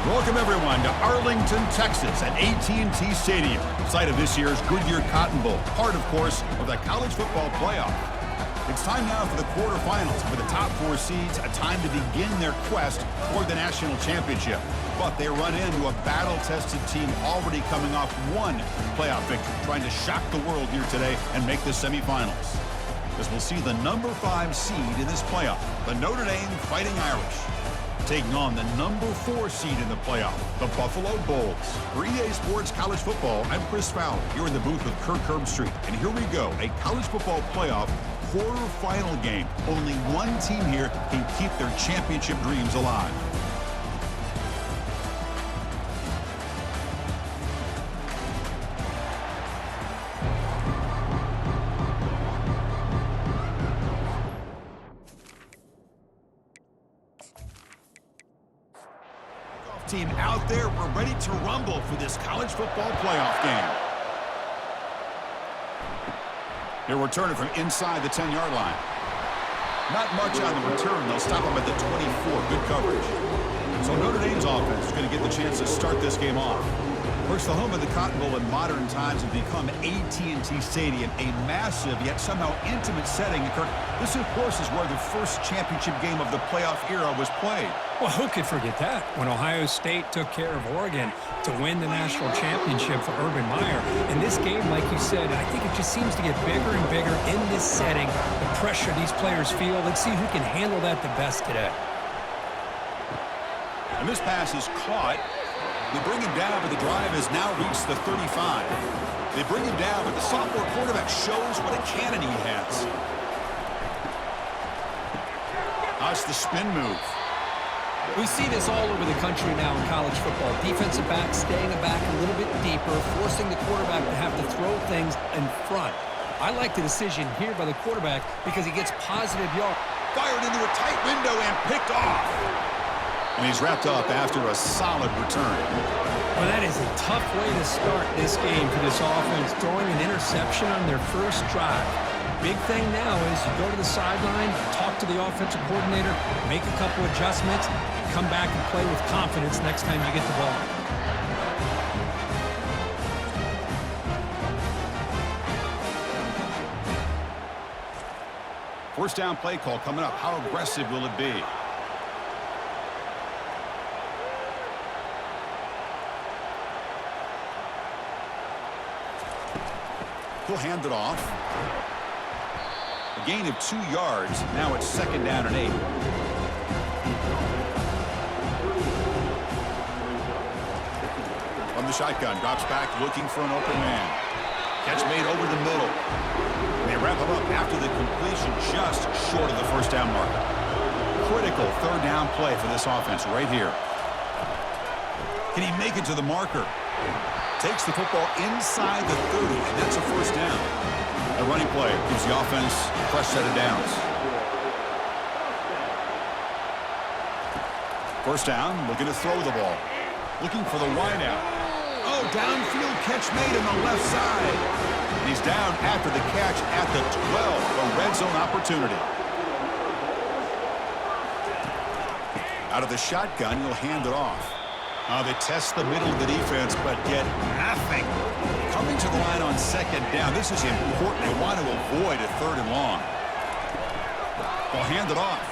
Welcome, everyone, to Arlington, Texas at AT&T Stadium, site of this year's Goodyear Cotton Bowl, part, of course, of the college football playoff. It's time now for the quarterfinals for the top 4 seeds, a time to begin their quest toward the national championship. But they run into a battle-tested team already coming off one playoff victory, trying to shock the world here today and make the semifinals. As we'll see the number 5 seed in this playoff, the Notre Dame Fighting Irish, taking on the number 4 seed in the playoff, the Buffalo Bulls. For EA Sports College Football, I'm Chris Fowler, here in the booth with Kirk Herbstreit. And here we go, a college football playoff quarterfinal game. Only one team here can keep their championship dreams alive. Team out there, we're ready to rumble for this college football playoff game. Here we're turning from inside the 10-yard line. Not much on the return. They'll stop him at the 24. Good coverage. So Notre Dame's offense is going to get the chance to start this game off. Of course, the home of the Cotton Bowl in modern times has become AT&T Stadium, a massive yet somehow intimate setting. This, of course, is where the first championship game of the playoff era was played. Well, who could forget that? When Ohio State took care of Oregon to win the national championship for Urban Meyer. In this game, like you said, I think it just seems to get bigger and bigger in this setting. The pressure these players feel. Let's see who can handle that the best today. And this pass is caught. They bring him down, but the drive has now reached the 35. They bring him down, but the sophomore quarterback shows what a cannon he has. That's the spin move. We see this all over the country now in college football. Defensive backs staying back a little bit deeper, forcing the quarterback to have to throw things in front. I like the decision here by the quarterback because he gets positive yards. Fired into a tight window and picked off. And he's wrapped up after a solid return. Well, that is a tough way to start this game for this offense, throwing an interception on their first drive. Big thing now is you go to the sideline, talk to the offensive coordinator, make a couple adjustments, and come back and play with confidence next time you get the ball. First down play call coming up. How aggressive will it be? He'll hand it off. A gain of 2 yards. Now it's 2nd down and 8. From the shotgun, drops back looking for an open man. Catch made over the middle. They wrap him up after the completion, just short of the first down mark. Critical 3rd down play for this offense right here. Can he make it to the marker? Takes the football inside the 30, and that's a first down. A running play gives the offense a fresh set of downs. First down, looking to throw the ball. Looking for the wideout. Oh, downfield catch made on the left side. And he's down after the catch at the 12, a red zone opportunity. Out of the shotgun, he'll hand it off. They test the middle of the defense, but get nothing. Coming to the line on 2nd down. This is important. They want to avoid a 3rd and long. They'll hand it off.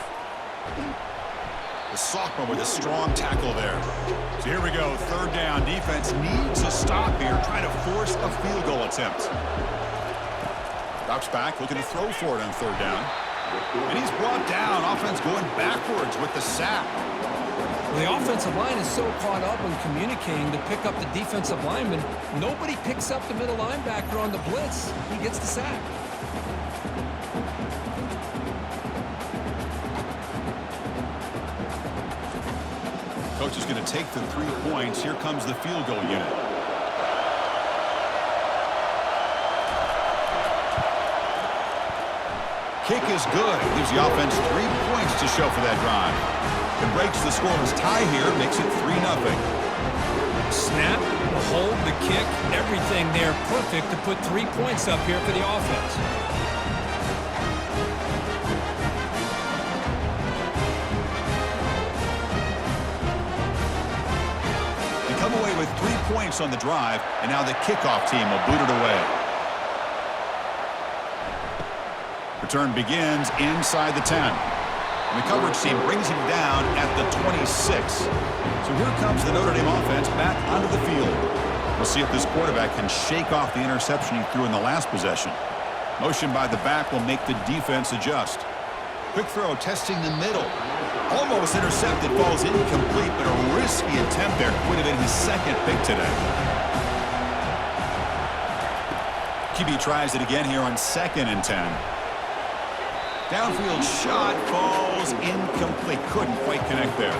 The sophomore with a strong tackle there. So here we go. 3rd down. Defense needs a stop here. Trying to force a field goal attempt. Drops back, looking to throw for it on 3rd down. And he's brought down. Offense going backwards with the sack. The offensive line is so caught up in communicating to pick up the defensive lineman. Nobody picks up the middle linebacker on the blitz. He gets the sack. Coach is going to take the 3 points. Here comes the field goal unit. Kick is good. Gives the offense 3 points to show for that drive. It breaks the scoreless tie here, makes it 3-0. Snap, the hold, the kick, everything there perfect to put 3 points up here for the offense. with 3 points on the drive, and now the kickoff team will boot it away. Return begins inside the 10. And the coverage team brings him down at the 26. So here comes the Notre Dame offense back onto the field. We'll see if this quarterback can shake off the interception he threw in the last possession. Motion by the back will make the defense adjust. Quick throw testing the middle. Almost intercepted, falls incomplete, but a risky attempt there. Would have been his second pick today. QB tries it again here on 2nd and 10. Downfield shot falls incomplete. Couldn't quite connect there.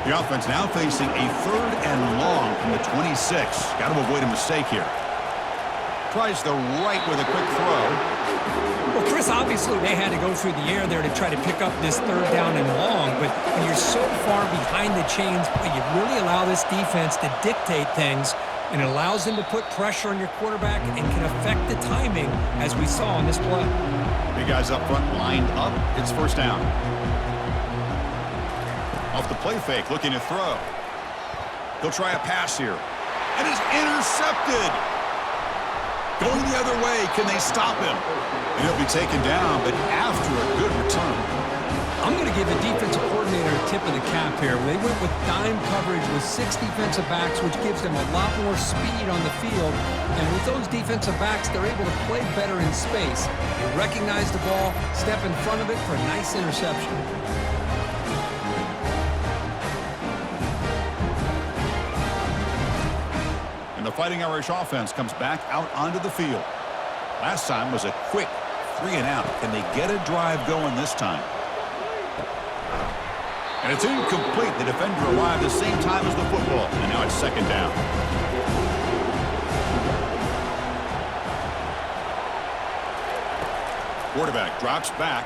The offense now facing a 3rd and long from the 26. Got to avoid a mistake here. Tries the right with a quick throw. Well, Chris, obviously they had to go through the air there to try to pick up this 3rd down and long, but when you're so far behind the chains, you really allow this defense to dictate things, and it allows them to put pressure on your quarterback and can affect the timing, as we saw on this play. Big guys up front lined up. It's 1st down. Off the play fake, looking to throw. He'll try a pass here. And is intercepted. Going the other way. Can they stop him? And he'll be taken down, but after a good return. I'm going to give the defensive coordinator a tip of the cap here. They went with dime coverage with 6 defensive backs, which gives them a lot more speed on the field. And with those defensive backs, they're able to play better in space. They recognize the ball, step in front of it for a nice interception. And the Fighting Irish offense comes back out onto the field. Last time was a quick 3 and out. Can they get a drive going this time? And it's incomplete. The defender arrived the same time as the football. And now it's 2nd down. Quarterback drops back.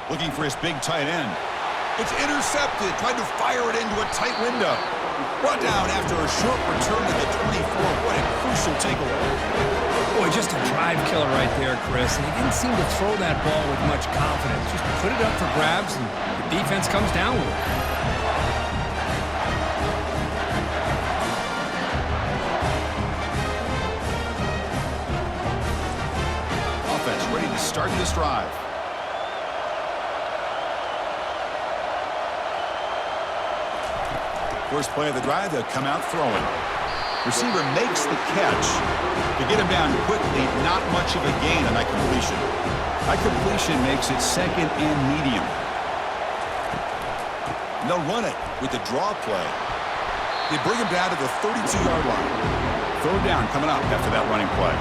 Looking for his big tight end. It's intercepted. Tried to fire it into a tight window. Brought down after a short return to the 24. What a crucial takeaway. Boy, just a drive killer right there, Chris. And he didn't seem to throw that ball with much confidence. Just put it up for grabs, and the defense comes down with it. Offense ready to start this drive. First play of the drive, they'll come out throwing. Receiver makes the catch. To get him down quickly, not much of a gain on that completion. That completion makes it 2nd and medium. And they'll run it with the draw play. They bring him down to the 32-yard line. 3rd down coming up after that running play.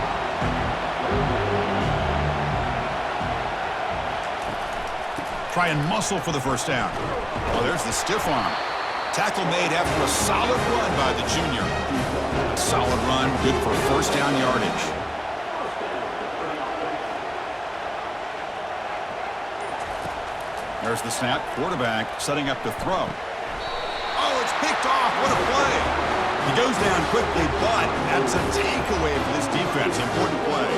Try and muscle for the 1st down. Oh, there's the stiff arm. Tackle made after a solid run by the junior. A solid run, good for 1st down yardage. There's the snap. Quarterback setting up to throw. Oh, it's picked off. What a play. He goes down quickly, but that's a takeaway for this defense. Important play.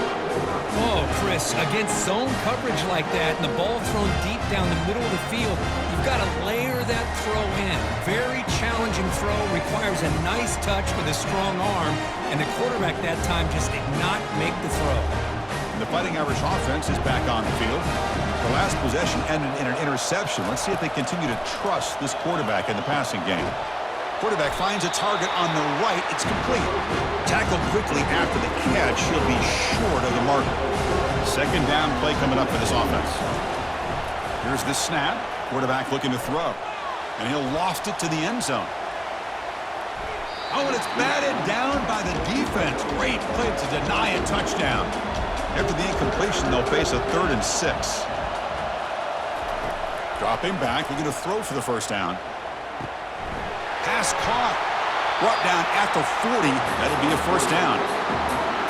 Oh, Chris, against zone coverage like that and the ball thrown deep down the middle of the field, you've got to layer that throw in. Very challenging throw, requires a nice touch with a strong arm, and the quarterback that time just did not make the throw. And the Fighting Irish offense is back on the field. The last possession ended in an interception. Let's see if they continue to trust this quarterback in the passing game. Quarterback finds a target on the right. It's complete. Tackled quickly after the catch. He'll be short of the marker. 2nd down play coming up for this offense. Here's the snap. Quarterback looking to throw. And he'll loft it to the end zone. Oh, and it's batted down by the defense. Great play to deny a touchdown. After the incompletion, they'll face a 3rd and 6. Dropping back, looking to throw for the 1st down. Pass caught. Brought down at the 40. That'll be a 1st down.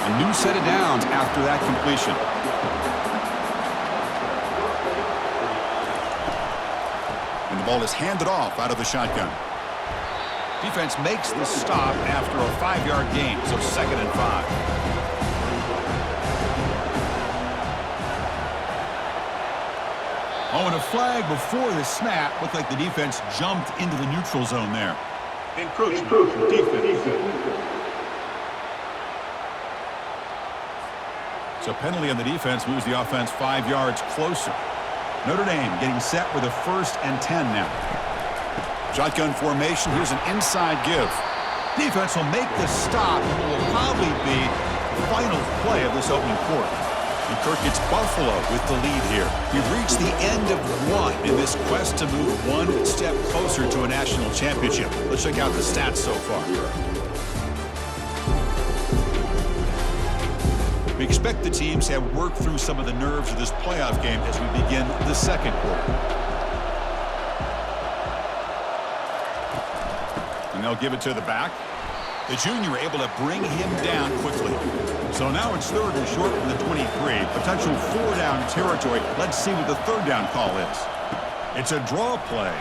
A new set of downs after that completion. And the ball is handed off out of the shotgun. Defense makes the stop after a 5-yard gain, so 2nd and 5. Oh, and a flag before the snap. Looked like the defense jumped into the neutral zone there. Encroachment. Defense. So penalty on the defense moves the offense 5 yards closer. Notre Dame getting set with a 1st and 10 now. Shotgun formation. Here's an inside give. Defense will make the stop, and it will probably be the final play of this opening quarter. And Kirk gets Buffalo with the lead here. We've reached the end of one in this quest to move one step closer to a national championship. Let's check out the stats so far. We expect the teams to have worked through some of the nerves of this playoff game as we begin the second quarter. And they'll give it to the back. The junior able to bring him down quickly. So now it's 3rd and short from the 23. Potential 4-down territory. Let's see what the 3rd down call is. It's a draw play.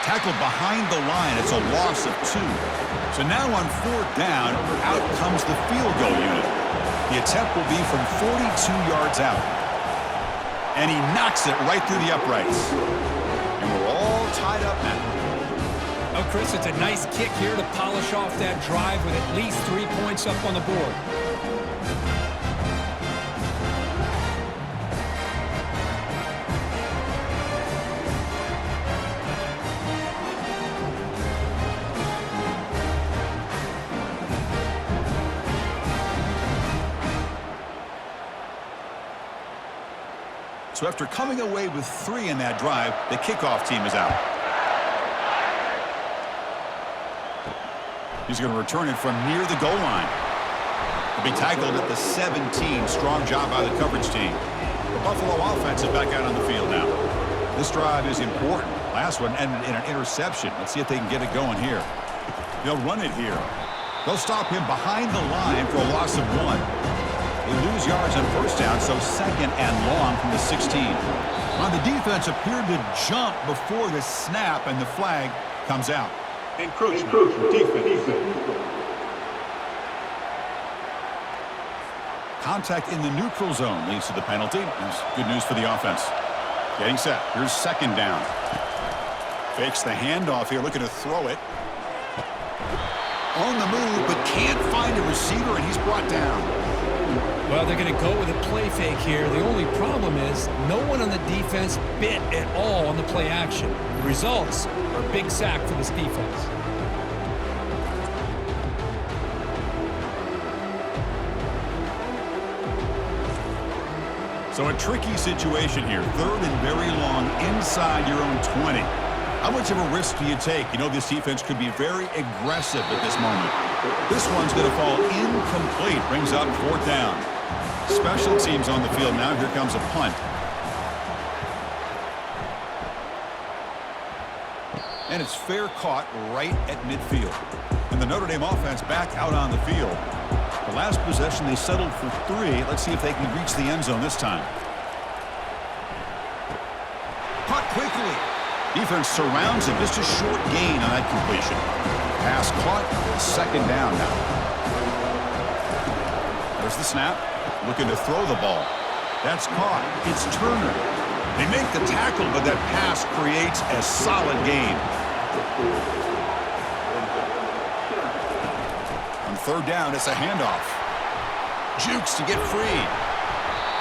Tackled behind the line. It's a loss of 2. So now on 4th down, out comes the field goal unit. The attempt will be from 42 yards out. And he knocks it right through the uprights. And we're all tied up now. Oh, Chris, it's a nice kick here to polish off that drive with at least 3 points up on the board. So after coming away with 3 in that drive, the kickoff team is out. He's going to return it from near the goal line. He'll be tackled at the 17. Strong job by the coverage team. The Buffalo offense is back out on the field now. This drive is important. Last one ended in an interception. Let's see if they can get it going here. They'll run it here. They'll stop him behind the line for a loss of 1. They lose yards on 1st down, so 2nd and long from the 16. On the defense appeared to jump before the snap, and the flag comes out. Encroachment. Defense. Contact in the neutral zone leads to the penalty. That's good news for the offense. Getting set. Here's 2nd down. Fakes the handoff here, looking to throw it. On the move, but can't find a receiver, and he's brought down. Well, they're going to go with a play fake here. The only problem is no one on the defense bit at all on the play action. The results are a big sack for this defense. So a tricky situation here. 3rd and very long inside your own 20. How much of a risk do you take? You know this defense could be very aggressive at this moment. This one's going to fall incomplete. Brings up 4th down. Special teams on the field now. Here comes a punt. And it's fair caught right at midfield. And the Notre Dame offense back out on the field. The last possession they settled for 3. Let's see if they can reach the end zone this time. Caught quickly. Defense surrounds him. Just a short gain on that completion. Pass caught. 2nd down now. There's the snap. Looking to throw the ball. That's caught. It's Turner. They make the tackle, but that pass creates a solid gain. On 3rd down, it's a handoff. Jukes to get free.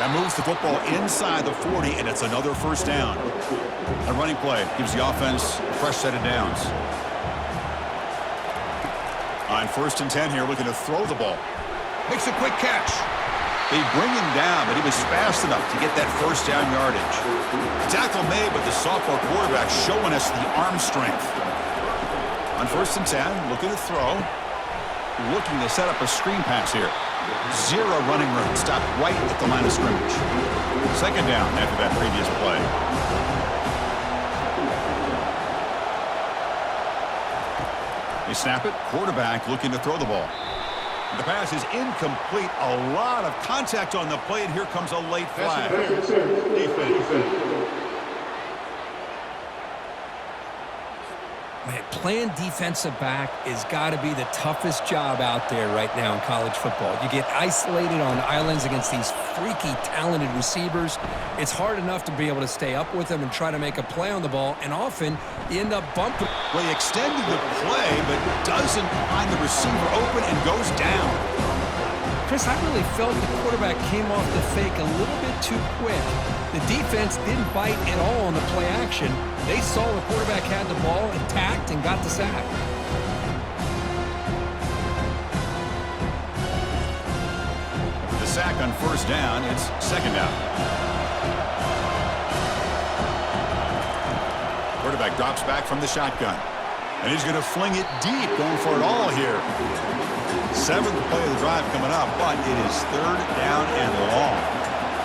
That moves the football inside the 40, and it's another 1st down. A running play gives the offense a fresh set of downs. On 1st and 10 here, looking to throw the ball. Makes a quick catch. They bring him down, but he was fast enough to get that 1st down yardage. Tackle made, but the sophomore quarterback showing us the arm strength. On 1st and 10, looking to throw. Looking to set up a screen pass here. 0 running room. Stopped right at the line of scrimmage. 2nd down after that previous play. They snap it. Quarterback looking to throw the ball. The pass is incomplete. A lot of contact on the play, and here comes a late flag. Man, playing defensive back has got to be the toughest job out there right now in college football. You get isolated on islands against these freaky, talented receivers. It's hard enough to be able to stay up with them and try to make a play on the ball, and often you end up bumping. Well, he extended the play, but doesn't find the receiver open and goes down. Chris, I really felt the quarterback came off the fake a little bit too quick. The defense didn't bite at all on the play action. They saw the quarterback had the ball, attacked, and got the sack. After the sack on first down, it's second down. Quarterback drops back from the shotgun. And he's going to fling it deep, going for it all here. Seventh play of the drive coming up, but it is third down and long.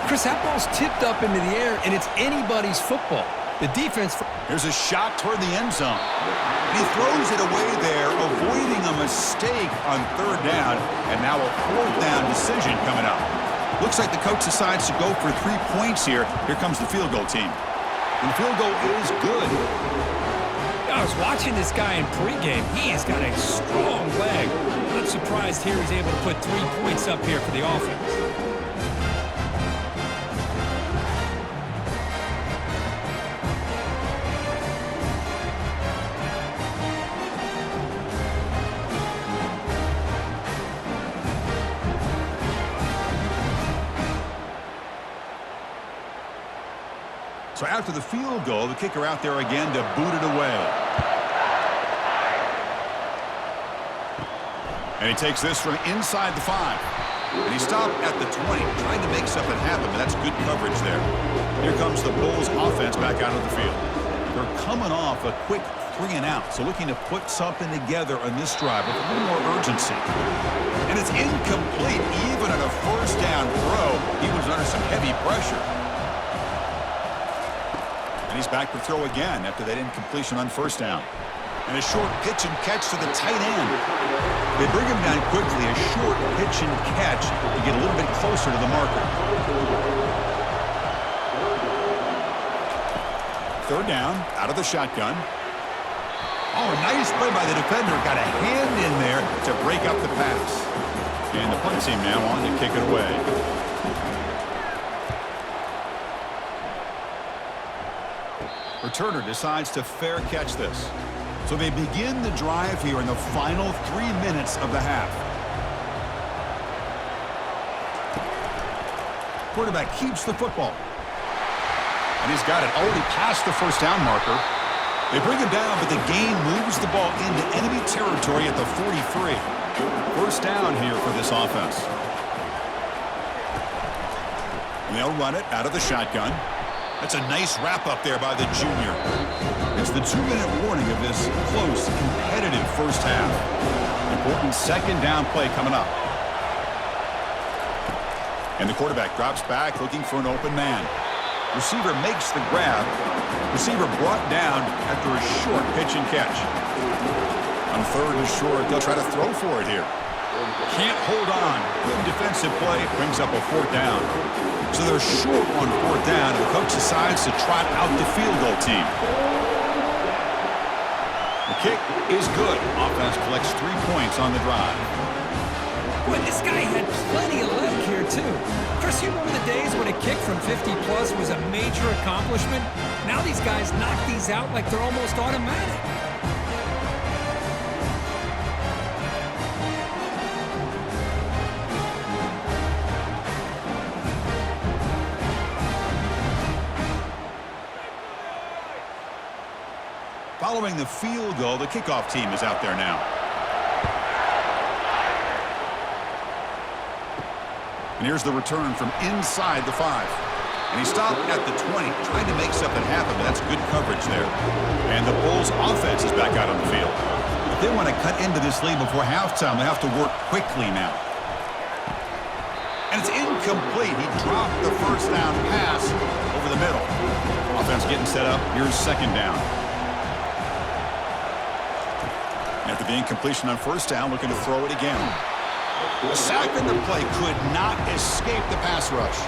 Chris, that ball's tipped up into the air, and it's anybody's football. The defense... Here's a shot toward the end zone. And he throws it away there, avoiding a mistake on third down, and now a fourth down decision coming up. Looks like the coach decides to go for 3 points here. Here comes the field goal team. And the field goal is good. I was watching this guy in pregame. He has got a strong leg. Not surprised here he's able to put 3 points up here for the offense. So after the field goal, the kicker out there again to boot it away. And he takes this from inside the 5. And he stopped at the 20, trying to make something happen, but that's good coverage there. Here comes the Bulls offense back out of the field. They're coming off a quick 3 and out, so looking to put something together on this drive with a little more urgency. And it's incomplete, even on a first down throw. He was under some heavy pressure. And he's back to throw again after that incompletion on first down. And a short pitch and catch to the tight end. They bring him down quickly. A short pitch and catch to get a little bit closer to the marker. Third down, out of the shotgun. Oh, nice play by the defender. Got a hand in there to break up the pass. And the punt team now on to kick it away. Returner decides to fair catch this. So they begin the drive here in the final 3 minutes of the half. Quarterback keeps the football. And he's got it already past the first down marker. They bring him down, but the gain moves the ball into enemy territory at the 43. First down here for this offense. And they'll run it out of the shotgun. That's a nice wrap-up there by the junior. It's the 2-minute warning of this close, competitive first half. Important second down play coming up. And the quarterback drops back looking for an open man. Receiver makes the grab. Receiver brought down after a short pitch and catch. On third and short, they'll try to throw for it here. Can't hold on. Good defensive play brings up a fourth down. So they're short on fourth down, and the coach decides to trot out the field goal team. The kick is good. Offense collects 3 points on the drive. Boy, this guy had plenty of leg here, too. Chris, you remember the days when a kick from 50-plus was a major accomplishment? Now these guys knock these out like they're almost automatic. Following the field goal, the kickoff team is out there now. And here's the return from inside the 5. And he stopped at the 20, trying to make something happen, but that's good coverage there. And the Bulls offense is back out on the field. If they want to cut into this lead before halftime, they have to work quickly now. And it's incomplete. He dropped the first down pass over the middle. Offense getting set up. Here's second down. After the incompletion on first down, looking to throw it again. A sack in the play could not escape the pass rush.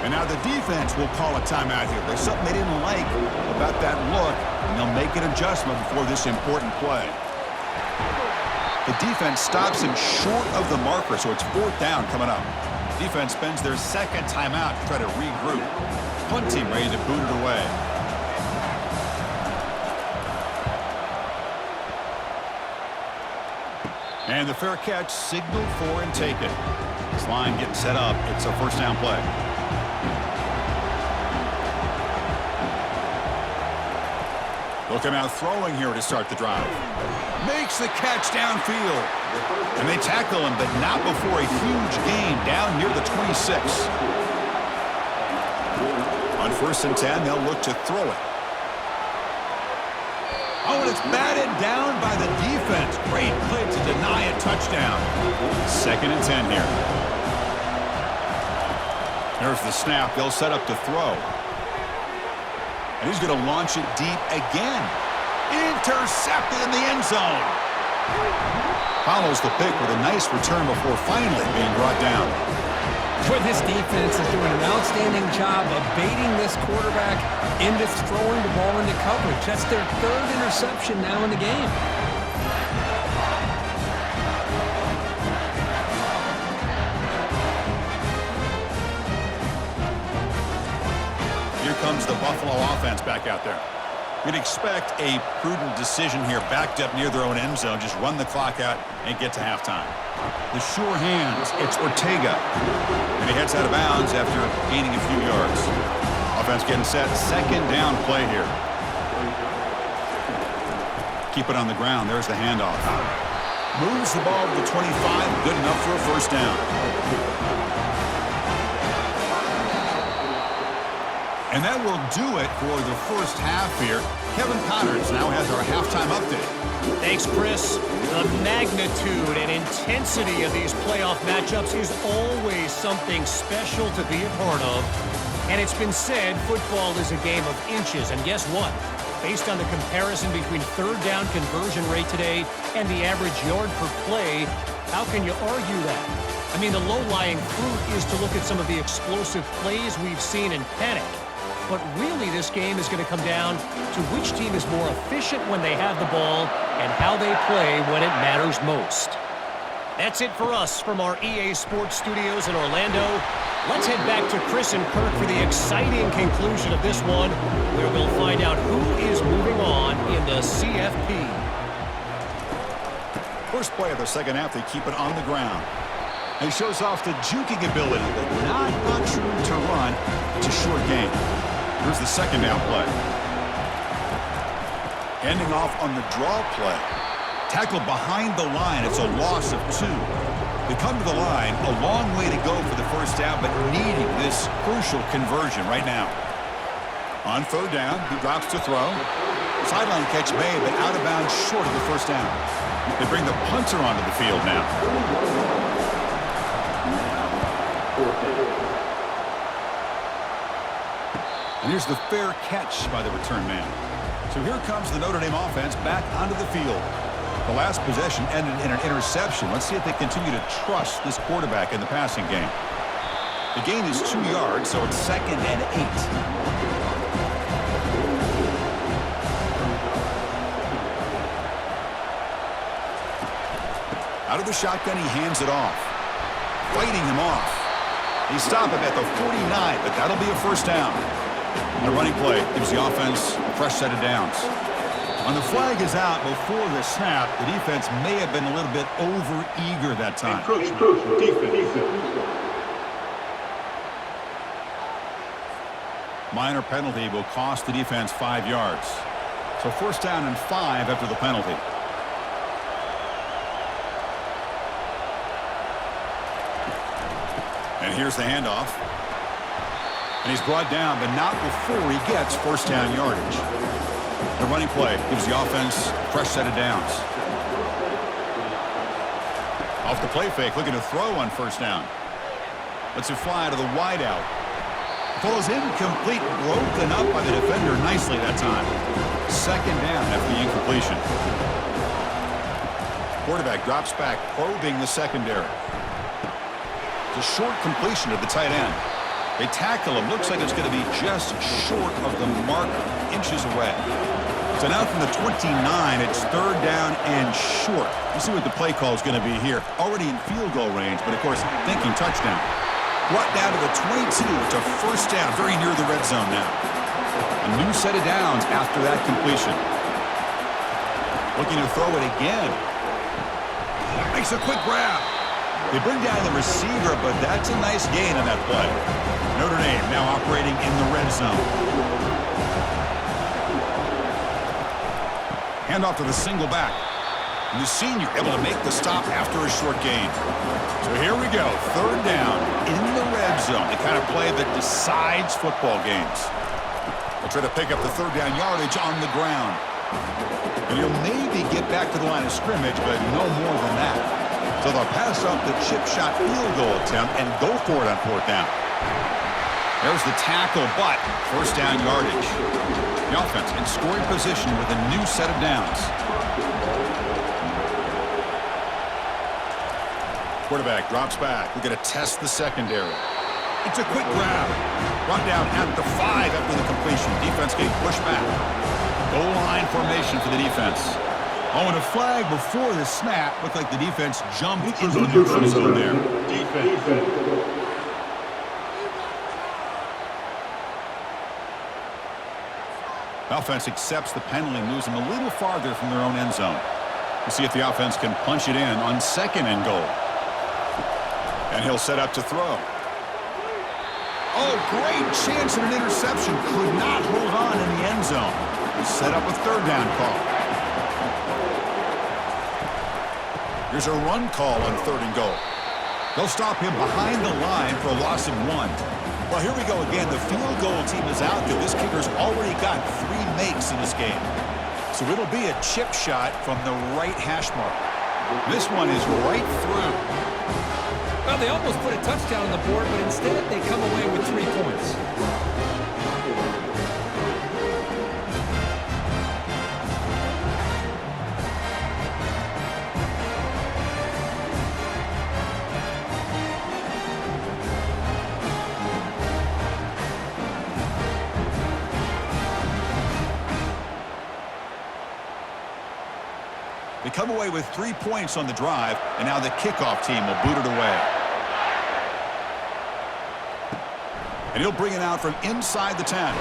And now the defense will call a timeout here. There's something they didn't like about that look, and they'll make an adjustment before this important play. The defense stops him short of the marker, so it's 4th down coming up. Defense spends their second timeout to try to regroup. Punt team ready to boot it away. And the fair catch signaled for and taken. This line getting set up. It's a 1st down play. Looking out throwing here to start the drive. Makes the catch downfield. And they tackle him, but not before a huge gain down near the 26. On 1st and 10, they'll look to throw it. Oh, and it's batted down by the defense. Great play to deny a touchdown. 2nd and 10 here. There's the snap. They'll set up to throw. And he's going to launch it deep again. Intercepted in the end zone. Follows the pick with a nice return before finally being brought down. Boy, this defense is doing an outstanding job of baiting this quarterback into throwing the ball into coverage. That's their 3rd interception now in the game. Here comes the Buffalo offense back out there. We'd expect a prudent decision here, backed up near their own end zone. Just run the clock out and get to halftime. The sure hands, it's Ortega. And he heads out of bounds after gaining a few yards. Offense getting set. 2nd down play here. Keep it on the ground. There's the handoff. Moves the ball to the 25. Good enough for a 1st down. And that will do it for the 1st half here. Kevin Connors now has our halftime update. Thanks, Chris. The magnitude and intensity of these playoff matchups is always something special to be a part of. And it's been said football is a game of inches. And guess what? Based on the comparison between 3rd down conversion rate today and the average yard per play, how can you argue that? I mean, the low-lying fruit is to look at some of the explosive plays we've seen in panic. But really, this game is going to come down to which team is more efficient when they have the ball and how they play when it matters most. That's it for us from our EA Sports Studios in Orlando. Let's head back to Chris and Kirk for the exciting conclusion of this one, where we'll find out who is moving on in the CFP. First play of the 2nd half, they keep it on the ground. And he shows off the juking ability, but not much room to run. It's a short game. Here's the 2nd down play. Ending off on the draw play. Tackled behind the line. It's a loss of 2. They come to the line, a long way to go for the 1st down, but needing this crucial conversion right now. On 3rd down, he drops to throw. Sideline catch made, but out of bounds short of the 1st down. They bring the punter onto the field now. And here's the fair catch by the return man. So here comes the Notre Dame offense back onto the field. The last possession ended in an interception. Let's see if they continue to trust this quarterback in the passing game. The gain is 2 yards, so it's 2nd and 8. Out of the shotgun, he hands it off. Fighting him off. They stop him at the 49, but that'll be a 1st down. The running play gives the offense a fresh set of downs. When the flag is out before the snap, the defense may have been a little bit over-eager that time. Defense. Minor penalty will cost the defense 5 yards. So 1st down and 5 after the penalty. And here's the handoff. And he's brought down, but not before he gets 1st down yardage. The running play gives the offense a fresh set of downs. Off the play fake, looking to throw on 1st down. Lets it fly to the wideout. Ball is incomplete, broken up by the defender nicely that time. 2nd down after the incompletion. Quarterback drops back, probing the secondary. It's a short completion to the tight end. They tackle him. Looks like it's going to be just short of the marker, inches away. So now from the 29, it's third down and short. You see what the play call is going to be here. Already in field goal range, but of course, thinking touchdown. Brought down to the 22. It's a first down, very near the red zone now. A new set of downs after that completion. Looking to throw it again. Makes a quick grab. They bring down the receiver, but that's a nice gain on that play. Notre Dame now operating in the red zone. Handoff to the single back. And the senior able to make the stop after a short gain. So here we go. Third down in the red zone. The kind of play that decides football games. They'll try to pick up the third down yardage on the ground. And he'll maybe get back to the line of scrimmage, but no more than that. So they'll pass up the chip shot field goal attempt and go for it on fourth down. There's the tackle, but first down yardage. The offense in scoring position with a new set of downs. Quarterback drops back. We're going to test the secondary. It's a quick grab. Brought down at the 5 after the completion. Defense getting pushed back. Goal line formation for the defense. Oh, and a flag before the snap. Looked like the defense jumped into the neutral zone there. Offense accepts the penalty and moves them a little farther from their own end zone. We'll see if the offense can punch it in on second and goal. And he'll set up to throw. Oh, great chance at an interception. Could not hold on in the end zone. Set up a third down call. Here's a run call on third and goal. They'll stop him behind the line for a loss of 1. Well, here we go again. The field goal team is out there. This kicker's already got 3 makes in this game. So it'll be a chip shot from the right hash mark. This one is right through. Well, they almost put a touchdown on the board, but instead they come away with 3 points. They come away with 3 points on the drive, and now the kickoff team will boot it away. And he'll bring it out from inside the 10.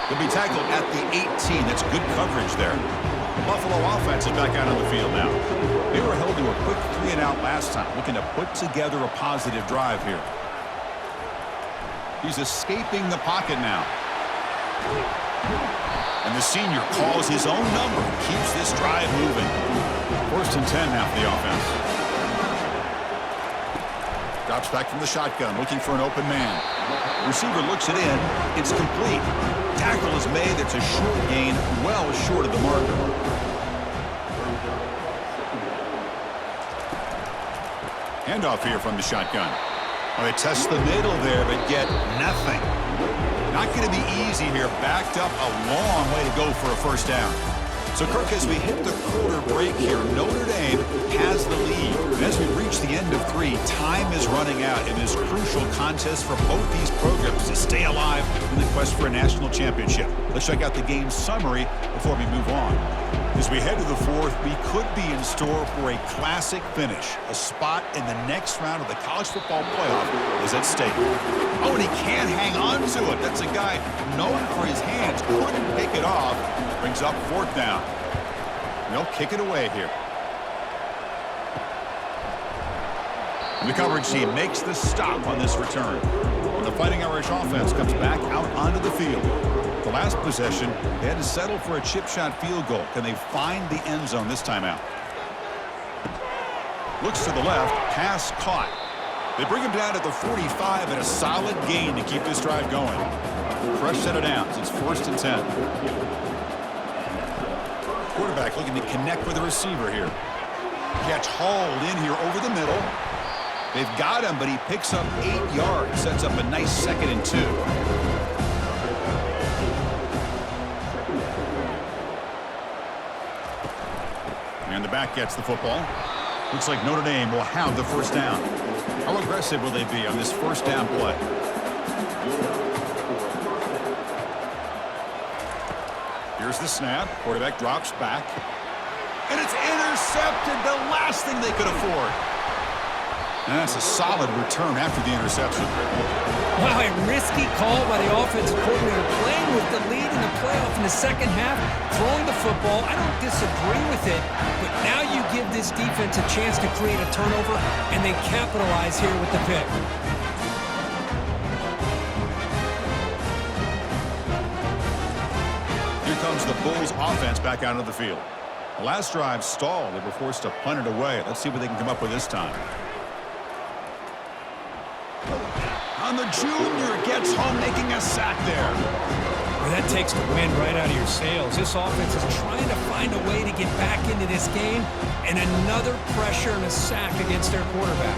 He'll be tackled at the 18. That's good coverage there. The Buffalo offense is back out on the field now. They were held to a quick 3-and-out last time, looking to put together a positive drive here. He's escaping the pocket now. And the senior calls his own number and keeps this drive moving. First and 10 now for the offense. Drops back from the shotgun, looking for an open man. Receiver looks it in. It's complete. Tackle is made. It's a short gain, well short of the marker. Handoff here from the shotgun. Well, they test the middle there, but get nothing. Not going to be easy here. Backed up a long way to go for a first down. So, Kirk, as we hit the quarter break here, Notre Dame has the lead. And as we reach the end of 3, time is running out in this crucial contest for both these programs to stay alive in the quest for a national championship. Let's check out the game summary before we move on. As we head to the 4th, we could be in store for a classic finish. A spot in the next round of the college football playoff is at stake. Oh, and he can't hang on to it. That's a guy known for his hands. Couldn't pick it off. Brings up 4th down. And they'll kick it away here. And the coverage team makes the stop on this return. And the Fighting Irish offense comes back out onto the field. The last possession, they had to settle for a chip shot field goal. Can they find the end zone this time out? Looks to the left, pass caught. They bring him down at the 45 and a solid gain to keep this drive going. Fresh set of downs. It's 1st and 10. Quarterback looking to connect with the receiver here. Catch hauled in here over the middle. They've got him, but he picks up 8 yards. Sets up a nice 2nd and 2. And the back gets the football. Looks like Notre Dame will have the first down. How aggressive will they be on this first down play? Here's the snap. Quarterback drops back. And it's intercepted, the last thing they could afford. And that's a solid return after the interception. Wow, a risky call by the offensive coordinator, playing with the lead in the playoff in the second half, throwing the football. I don't disagree with it, but now you give this defense a chance to create a turnover, and they capitalize here with the pick. Here comes the Bulls offense back out of the field. The last drive stalled. They were forced to punt it away. Let's see what they can come up with this time. And the junior gets home, making a sack there. Well, that takes the wind right out of your sails. This offense is trying to find a way to get back into this game, and another pressure and a sack against their quarterback.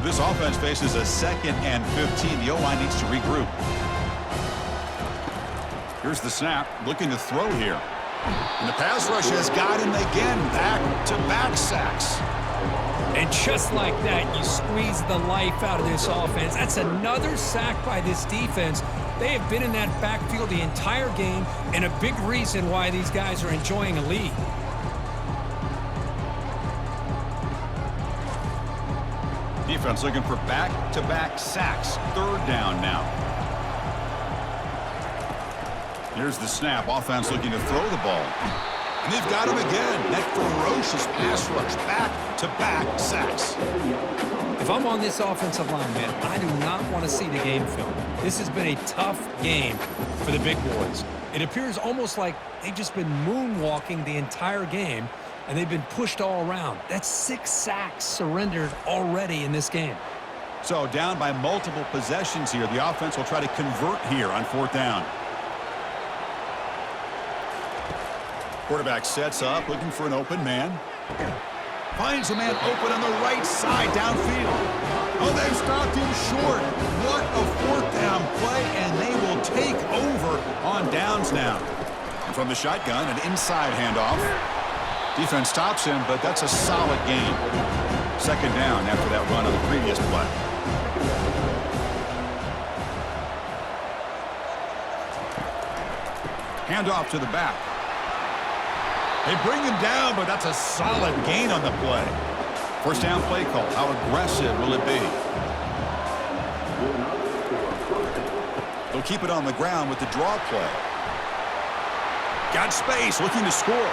This offense faces a 2nd and 15. The O-line needs to regroup. Here's the snap, looking to throw here. And the pass rush has got him again, back-to-back sacks. And just like that, you squeeze the life out of this offense. That's another sack by this defense. They have been in that backfield the entire game, and a big reason why these guys are enjoying a lead. Defense looking for back-to-back sacks. 3rd down now. Here's the snap. Offense looking to throw the ball. And they've got him again. That ferocious pass rush. Back-to-back sacks. If I'm on this offensive line, man, I do not want to see the game film. This has been a tough game for the big boys. It appears almost like they've just been moonwalking the entire game, and they've been pushed all around. That's 6 sacks surrendered already in this game. So down by multiple possessions here. The offense will try to convert here on 4th down. Quarterback sets up, looking for an open man. Finds a man open on the right side downfield. Oh, they've stopped him short. What a 4th down play, and they will take over on downs now. And from the shotgun, an inside handoff. Defense stops him, but that's a solid gain. 2nd down after that run on the previous play. Handoff to the back. They bring him down, but that's a solid gain on the play. 1st down play call. How aggressive will it be? They'll keep it on the ground with the draw play. Got space, looking to score.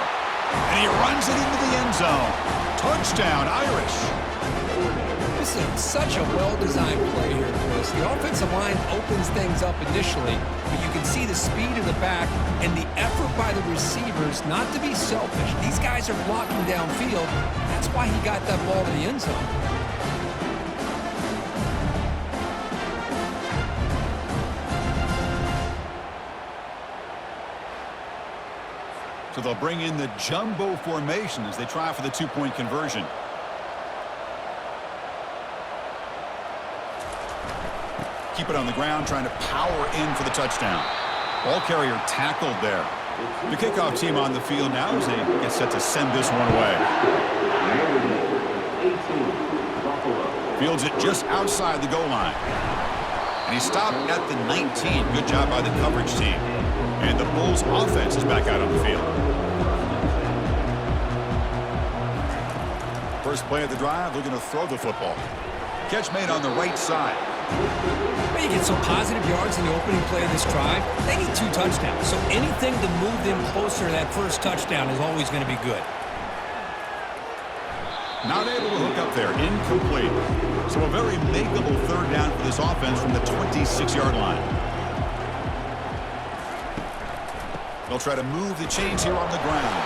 And he runs it into the end zone. Touchdown, Irish. This is such a well-designed play here, Chris. The offensive line opens things up initially, but you can see the speed of the back and the effort by the receivers not to be selfish. These guys are blocking downfield. That's why he got that ball to the end zone. So they'll bring in the jumbo formation as they try for the 2-point conversion. Keep it on the ground, trying to power in for the touchdown. Ball carrier tackled there. The kickoff team on the field now as they get set to send this one away. Fields it just outside the goal line. And he stopped at the 19. Good job by the coverage team. And the Bulls offense is back out on the field. First play of the drive, looking to throw the football. Catch made on the right side. Well, you get some positive yards in the opening play of this drive. They need 2 touchdowns, so anything to move them closer to that first touchdown is always going to be good. Not able to hook up there. Incomplete. So a very makeable 3rd down for this offense from the 26-yard line. They'll try to move the chains here on the ground.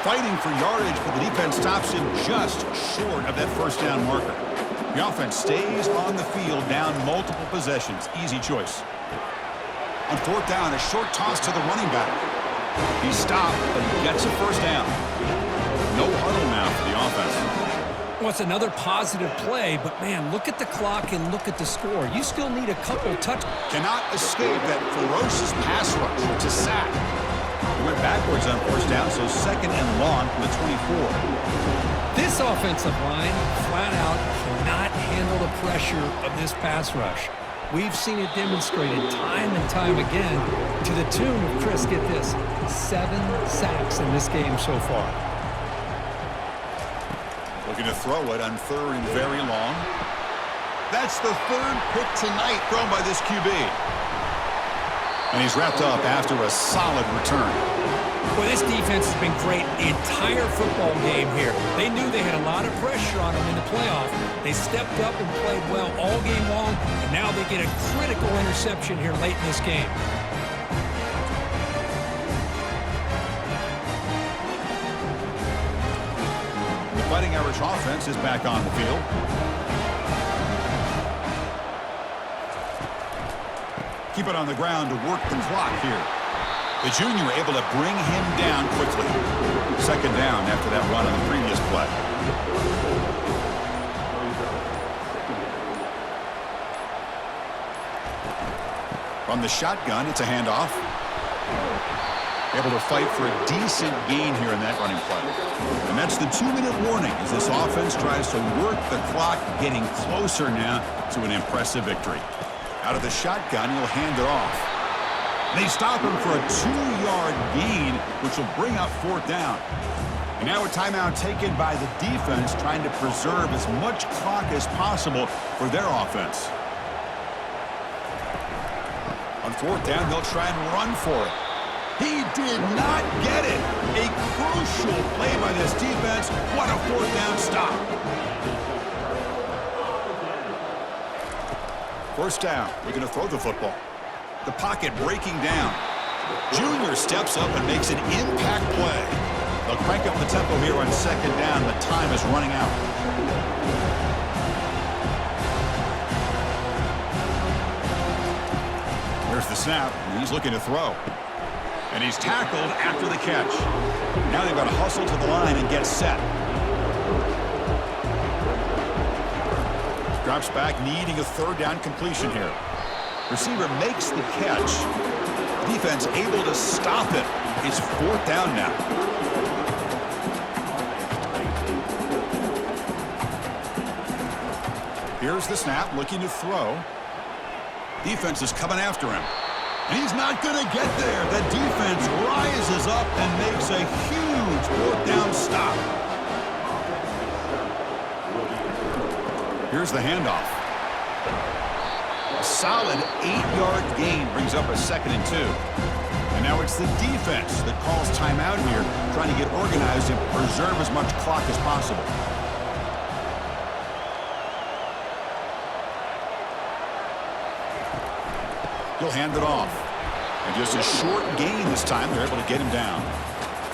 Fighting for yardage, but the defense stops him just short of that 1st down marker. The offense stays on the field down multiple possessions. Easy choice. On 4th down, a short toss to the running back. He's stopped, but he gets a 1st down. No huddle now for the offense. Well, it's another positive play, but, man, look at the clock and look at the score. You still need a couple touchdowns. Cannot escape that ferocious pass rush. It's a sack. He went back backwards on first down, so second and long from the 24. This offensive line, flat out, cannot handle the pressure of this pass rush. We've seen it demonstrated time and time again to the tune of, Chris, get this, 7 sacks in this game so far. Looking to throw it on third and very long. That's the third pick tonight thrown by this QB. And he's wrapped up after a solid return. Well, this defense has been great the entire football game here. They knew they had a lot of pressure on them in the playoff. They stepped up and played well all game long, and now they get a critical interception here late in this game. The Fighting Irish offense is back on the field. Keep it on the ground to work the clock here. The junior able to bring him down quickly. Second down after that run on the previous play. From the shotgun, it's a handoff. Able to fight for a decent gain here in that running play. And that's the 2-minute warning as this offense tries to work the clock, getting closer now to an impressive victory. Out of the shotgun, he'll hand it off. They stop him for a 2-yard gain, which will bring up fourth down. And now a timeout taken by the defense, trying to preserve as much clock as possible for their offense. On fourth down, they'll try and run for it. He did not get it. A crucial play by this defense. What a fourth down stop. First down, we're going to throw the football. The pocket breaking down. Junior steps up and makes an impact play. They'll crank up the tempo here on second down. The time is running out. Here's the snap. He's looking to throw. And he's tackled after the catch. Now they've got to hustle to the line and get set. Drops back, needing a third down completion here. Receiver makes the catch. Defense able to stop it. It's fourth down now. Here's the snap, looking to throw. Defense is coming after him. And he's not going to get there. The defense rises up and makes a huge fourth down stop. Here's the handoff. A solid 8-yard gain brings up a second and 2. And now it's the defense that calls timeout here, trying to get organized and preserve as much clock as possible. He'll hand it off. And just a short gain this time, they're able to get him down.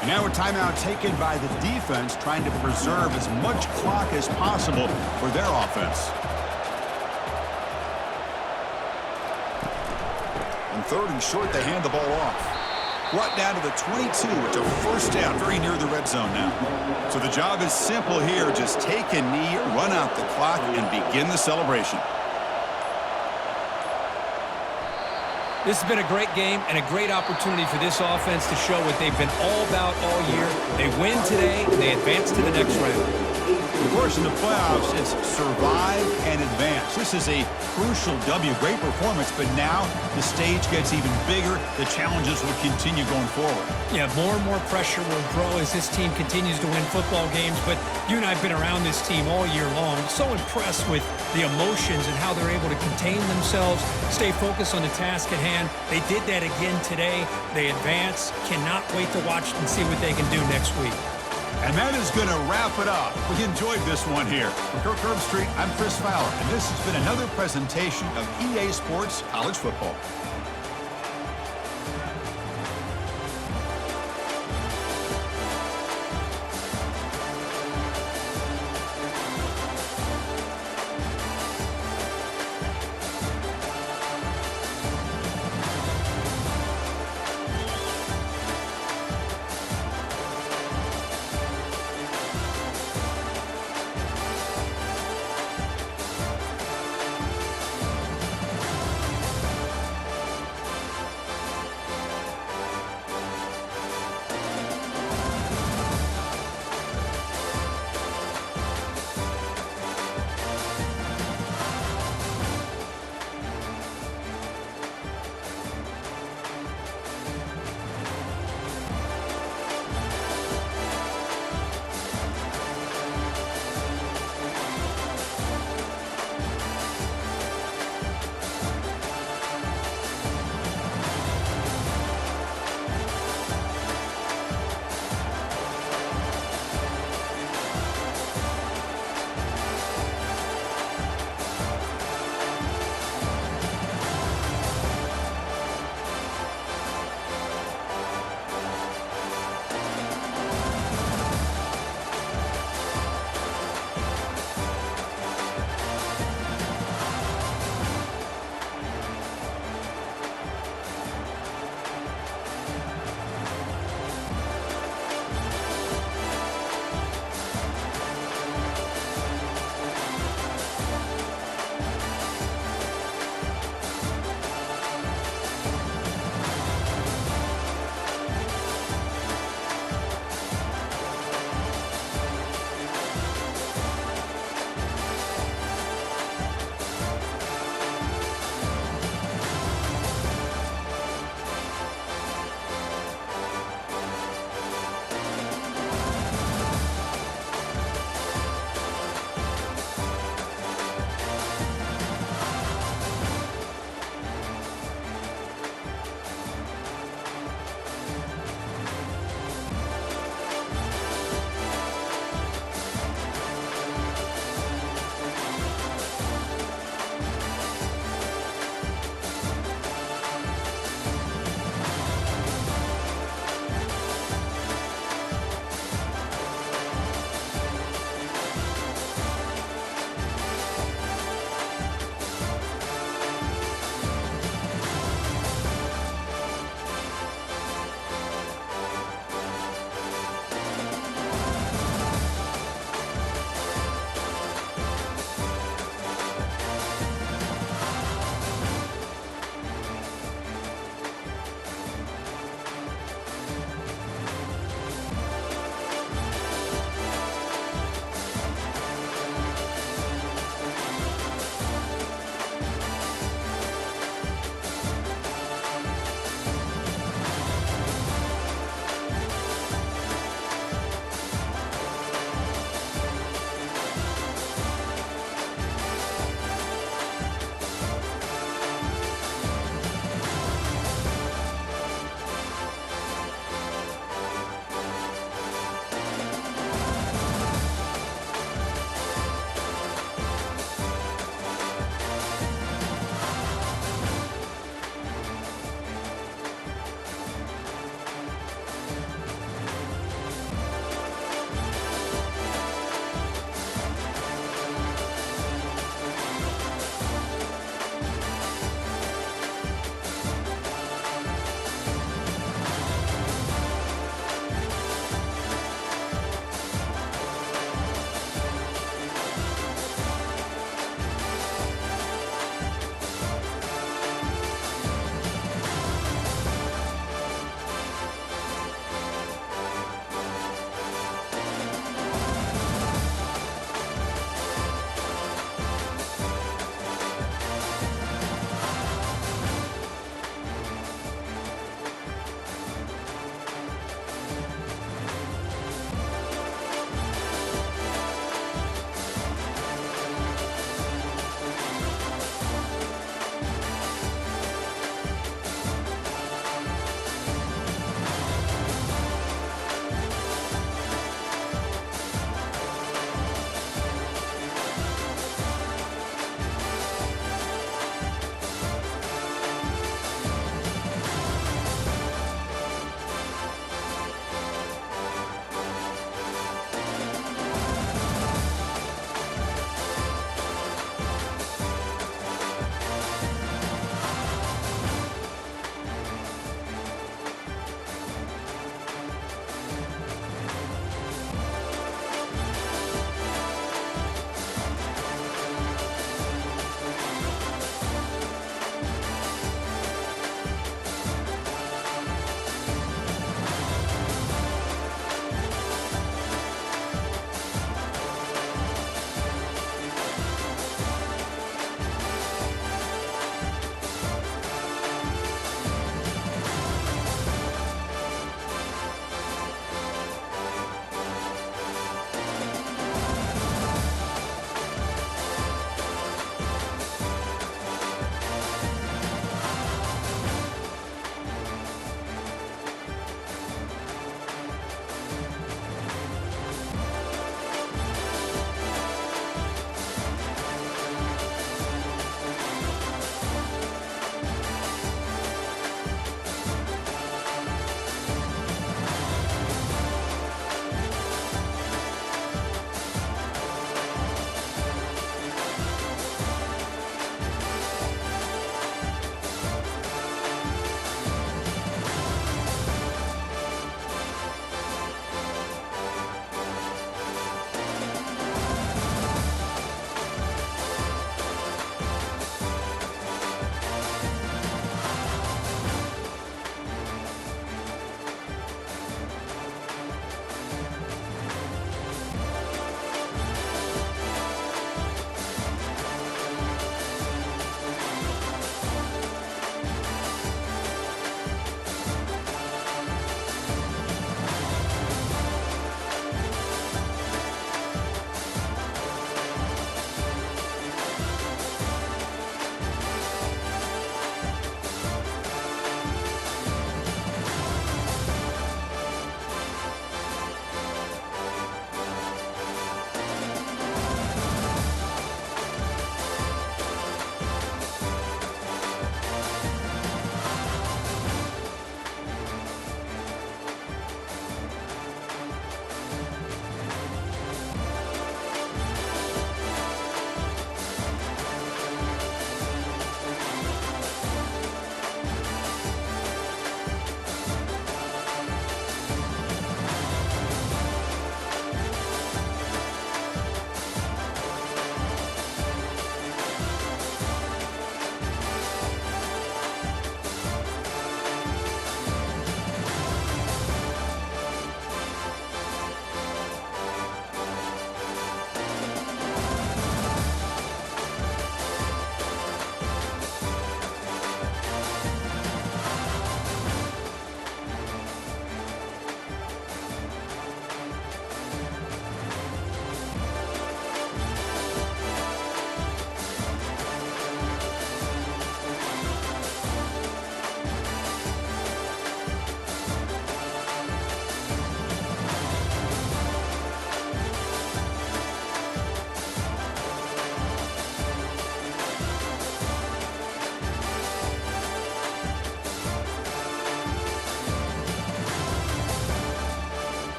And now a timeout taken by the defense, trying to preserve as much clock as possible for their offense. On third and short, they hand the ball off. Brought down to the 22. It's a first down, very near the red zone now. So the job is simple here. Just take a knee, run out the clock, and begin the celebration. This has been a great game and a great opportunity for this offense to show what they've been all about all year. They win today, and they advance to the next round. Of course, in the playoffs, it's survive and advance. This is a crucial W. Great performance, but now the stage gets even bigger. The challenges will continue going forward. Yeah, more and more pressure will grow as this team continues to win football games, but you and I have been around this team all year long. So impressed with the emotions and how they're able to contain themselves, stay focused on the task at hand. They did that again today. They advance. Cannot wait to watch and see what they can do next week. And that is going to wrap it up. We enjoyed this one here. From Kirk Herbstreit, I'm Chris Fowler, and this has been another presentation of EA Sports College Football.